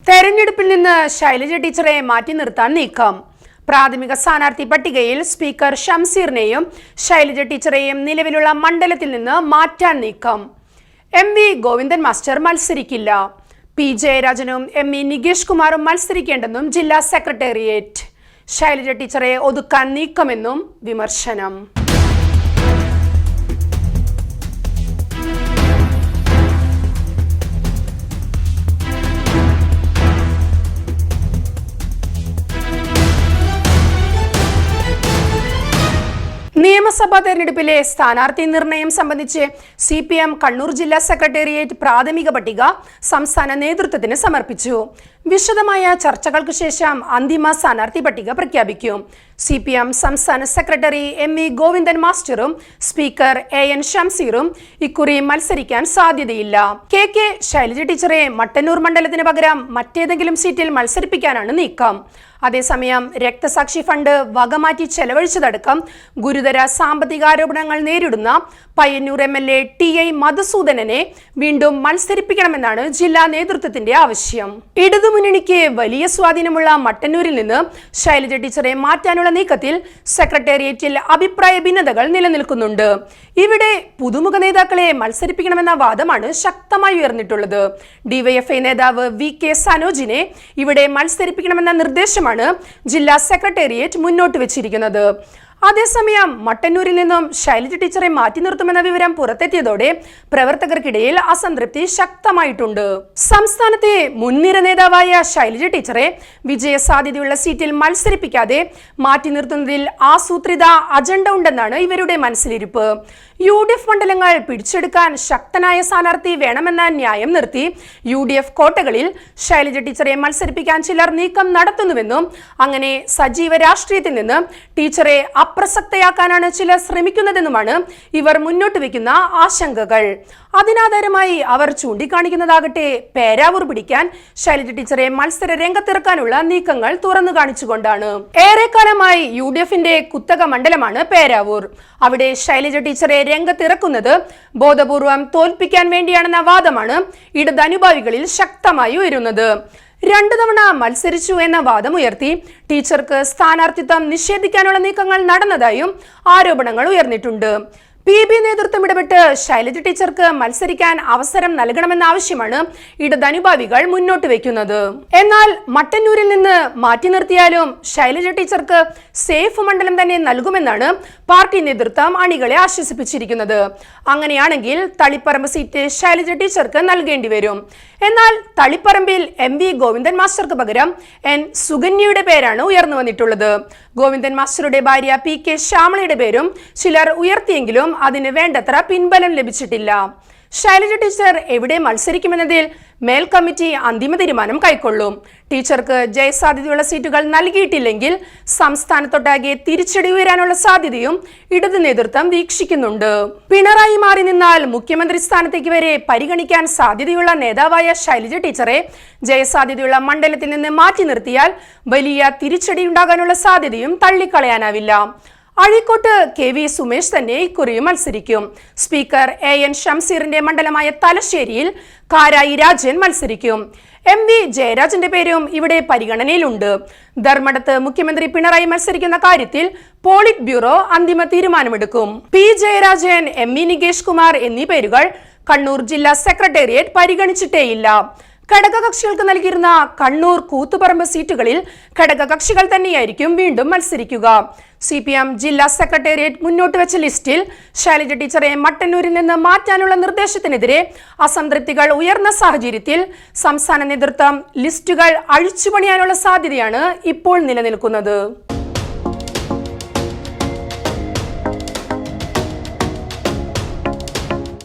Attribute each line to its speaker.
Speaker 1: തെരഞ്ഞെടുപ്പിൽ നിന്ന് ശൈലജ ടീച്ചറെ മാറ്റി നിർത്താൻ നീക്കം. പ്രാഥമിക സ്ഥാനാർത്ഥി പട്ടികയിൽ സ്പീക്കർ ഷംസീറിനെയും ശൈലജ ടീച്ചറെയും നിലവിലുള്ള മണ്ഡലത്തിൽ നിന്ന് മാറ്റാൻ നീക്കം. എം.വി. ഗോവിന്ദൻ മാസ്റ്റർ മത്സരിക്കില്ല. പി ജയരാജനും എം.ഇ. നികേഷ് കുമാറും മത്സരിക്കേണ്ടെന്നും ജില്ലാ സെക്രട്ടേറിയറ്റ്. ശൈലജ ടീച്ചറെ ഒതുക്കാൻ നീക്കമെന്നും വിമർശനം. നിയമസഭാ തെരഞ്ഞെടുപ്പിലെ സ്ഥാനാർത്ഥി നിർണയം സംബന്ധിച്ച് CPM കണ്ണൂർ ജില്ലാ സെക്രട്ടേറിയറ്റ് പ്രാഥമിക പട്ടിക സംസ്ഥാന നേതൃത്വത്തിന് സമർപ്പിച്ചു. വിശദമായ ചർച്ചകൾക്ക് ശേഷം അന്തിമ സ്ഥാനാർത്ഥി പട്ടിക പ്രഖ്യാപിക്കും. CPM സംസ്ഥാന സെക്രട്ടറി എം.വി. ഗോവിന്ദൻ മാസ്റ്ററും സ്പീക്കർ A.N. ഷംസീറും ഇക്കുറി മത്സരിക്കാൻ സാധ്യതയില്ല. കെ ശൈലജ ടീച്ചറെ മട്ടന്നൂർ മണ്ഡലത്തിന് പകരം മറ്റേതെങ്കിലും സീറ്റിൽ മത്സരിപ്പിക്കാനാണ് നീക്കം. അതേസമയം രക്തസാക്ഷി ഫണ്ട് വകമാറ്റി ചെലവഴിച്ചതടക്കം ഗുരുതര സാമ്പത്തിക ആരോപണങ്ങൾ നേരിടുന്ന പയ്യന്നൂർ MLA T.I. മധുസൂദനനെ വീണ്ടും മത്സരിപ്പിക്കണമെന്നാണ് ജില്ലാ നേതൃത്വത്തിന്റെ ആവശ്യം. ഇടതുമുന്നണിക്ക് വലിയ സ്വാധീനമുള്ള മട്ടന്നൂരിൽ നിന്ന് ശൈലജ ടീച്ചറെ മാറ്റാനുള്ള നീക്കത്തിൽ സെക്രട്ടേറിയറ്റിൽ അഭിപ്രായ ഭിന്നതകൾ നിലനിൽക്കുന്നുണ്ട്. ഇവിടെ പുതുമുഖ നേതാക്കളെ മത്സരിപ്പിക്കണമെന്ന വാദമാണ് ശക്തമായി ഉയർന്നിട്ടുള്ളത്. DYFI നേതാവ് VK സനോജിനെ ഇവിടെ മത്സരിപ്പിക്കണമെന്ന നിർദ്ദേശമാണ് ജില്ലാ സെക്രട്ടേറിയറ്റ് മുന്നോട്ട് വെച്ചിരിക്കുന്നത്. അതേസമയം മട്ടന്നൂരിൽ നിന്നും ശൈലജ ടീച്ചറെ മാറ്റി നിർത്തുമെന്ന വിവരം പുറത്തെത്തിയതോടെ പ്രവർത്തകർക്കിടയിൽ അസംതൃപ്തി ശക്തമായിട്ടുണ്ട്. സംസ്ഥാനത്തെ മുൻനിര നേതാവായ ശൈലജ ടീച്ചറെ വിജയസാധ്യതയുള്ള സീറ്റിൽ മത്സരിപ്പിക്കാതെ മാറ്റി നിർത്തുന്നതിൽ ആസൂത്രിത അജണ്ട ഉണ്ടെന്നാണ് ഇവരുടെ മനസ്സിലിരിപ്പ്. UDF മണ്ഡലങ്ങൾ പിടിച്ചെടുക്കാൻ ശക്തനായ സ്ഥാനാർത്ഥി വേണമെന്ന ന്യായം നിർത്തി UDF കോട്ടകളിൽ ശൈലജ ടീച്ചറെ മത്സരിപ്പിക്കാൻ ചിലർ നീക്കം നടത്തുന്നുവെന്നും അങ്ങനെ സജീവ രാഷ്ട്രീയത്തിൽ നിന്ന് ടീച്ചറെ അപ്രസക്തയാക്കാനാണ് ചിലർ ശ്രമിക്കുന്നതെന്നുമാണ് ഇവർ മുന്നോട്ട് വയ്ക്കുന്ന ആശങ്കകൾ. അതിനാധാരമായി അവർ ചൂണ്ടിക്കാണിക്കുന്നതാകട്ടെ പേരാവൂർ പിടിക്കാൻ ശൈലജ ടീച്ചറെ മത്സര രംഗത്തിറക്കാനുള്ള നീക്കങ്ങൾ തുറന്നു കാണിച്ചുകൊണ്ടാണ്. ഏറെക്കാലമായി UDFന്റെ കുത്തക മണ്ഡലമാണ് പേരാവൂർ. അവിടെ ശൈലജ ടീച്ചറെ രംഗത്തിറക്കുന്നത് ബോധപൂർവം തോൽപ്പിക്കാൻ വേണ്ടിയാണെന്ന വാദമാണ് ഇടതനുഭാവികളിൽ ശക്തമായി ഉയരുന്നത്. 2 തവണ മത്സരിച്ചു എന്ന വാദം ഉയർത്തി ടീച്ചർക്ക് സ്ഥാനാർത്ഥിത്വം നിഷേധിക്കാനുള്ള നീക്കങ്ങൾ നടന്നതായും ആരോപണങ്ങൾ ഉയർന്നിട്ടുണ്ട്. PB നേതൃത്വം ഇടപെട്ട് ശൈലജ ടീച്ചർക്ക് മത്സരിക്കാൻ അവസരം നൽകണമെന്ന ആവശ്യമാണ് ഇടതനുഭാവികൾ മുന്നോട്ട് വെക്കുന്നത്. എന്നാൽ മട്ടന്നൂരിൽ നിന്ന് മാറ്റി നിർത്തിയാലും ശൈലജ ടീച്ചർക്ക് സേഫ് മണ്ഡലം തന്നെ നൽകുമെന്നാണ് പാർട്ടി നേതൃത്വം അണികളെ ആശ്വസിപ്പിച്ചിരിക്കുന്നത്. അങ്ങനെയാണെങ്കിൽ തളിപ്പറമ്പ് സീറ്റ് ശൈലജ ടീച്ചർക്ക് നൽകേണ്ടി വരും. എന്നാൽ തളിപ്പറമ്പിൽ M.V. ഗോവിന്ദൻ മാസ്റ്റർക്ക് പകരം N. സുകന്യയുടെ പേരാണ് ഉയർന്നു വന്നിട്ടുള്ളത്. ഗോവിന്ദൻ മാസ്റ്ററുടെ ഭാര്യ P.K. ശ്യാമളയുടെ പേരും ചിലർ ഉയർത്തിയെങ്കിലും അതിന് വേണ്ടത്ര പിൻബലം ലഭിച്ചിട്ടില്ല. ശൈലജ ടീച്ചർ എവിടെ മത്സരിക്കുമെന്നതിൽ മേൽ കമ്മിറ്റി അന്തിമ തീരുമാനം കൈക്കൊള്ളും. ടീച്ചർക്ക് ജയസാധ്യതയുള്ള സീറ്റുകൾ നൽകിയിട്ടില്ലെങ്കിൽ സംസ്ഥാനത്തൊട്ടാകെ തിരിച്ചടി ഉയരാനുള്ള സാധ്യതയും ഇടത് നേതൃത്വം വീക്ഷിക്കുന്നുണ്ട്. പിണറായി മാറി നിന്നാൽ മുഖ്യമന്ത്രി സ്ഥാനത്തേക്ക് വരെ പരിഗണിക്കാൻ സാധ്യതയുള്ള നേതാവായ ശൈലജ ടീച്ചറെ ജയസാധ്യതയുള്ള മണ്ഡലത്തിൽ നിന്ന് മാറ്റി നിർത്തിയാൽ വലിയ തിരിച്ചടി ഉണ്ടാകാനുള്ള സാധ്യതയും തള്ളിക്കളയാനാവില്ല. അഴീക്കോട്ട് KV സുമേഷ് തന്നെ ഇക്കുറിയും മത്സരിക്കും. Speaker A.N. ഷംസീറിന്റെ മണ്ഡലമായ തലശ്ശേരിയിൽ കാരായി രാജൻ മത്സരിക്കും. M.V. ജയരാജന്റെ പേരും ഇവിടെ പരിഗണനയിലുണ്ട്. ധർമ്മടത്ത് മുഖ്യമന്ത്രി പിണറായി മത്സരിക്കുന്ന കാര്യത്തിൽ പോളിറ്റ് ബ്യൂറോ അന്തിമ തീരുമാനമെടുക്കും. P Jayarajan, M.E. നികേഷ് കുമാർ എന്നീ പേരുകൾ കണ്ണൂർ ജില്ലാ സെക്രട്ടേറിയറ്റ് പരിഗണിച്ചിട്ടേയില്ല. ഘടകകക്ഷികൾക്ക് നൽകിയിരുന്ന കണ്ണൂർ കൂത്തുപറമ്പ് സീറ്റുകളിൽ ഘടകകക്ഷികൾ തന്നെയായിരിക്കും വീണ്ടും മത്സരിക്കുക. CPM ജില്ലാ സെക്രട്ടേറിയറ്റ് മുന്നോട്ട് വെച്ച ലിസ്റ്റിൽ ശൈലജ ടീച്ചറെ മട്ടന്നൂരിൽ നിന്ന് മാറ്റാനുള്ള നിർദ്ദേശത്തിനെതിരെ അസംതൃപ്തികൾ ഉയർന്ന സാഹചര്യത്തിൽ സംസ്ഥാന നേതൃത്വം ലിസ്റ്റുകൾ അഴിച്ചുപണിയാനുള്ള സാധ്യതയാണ് ഇപ്പോൾ നിലനിൽക്കുന്നത്.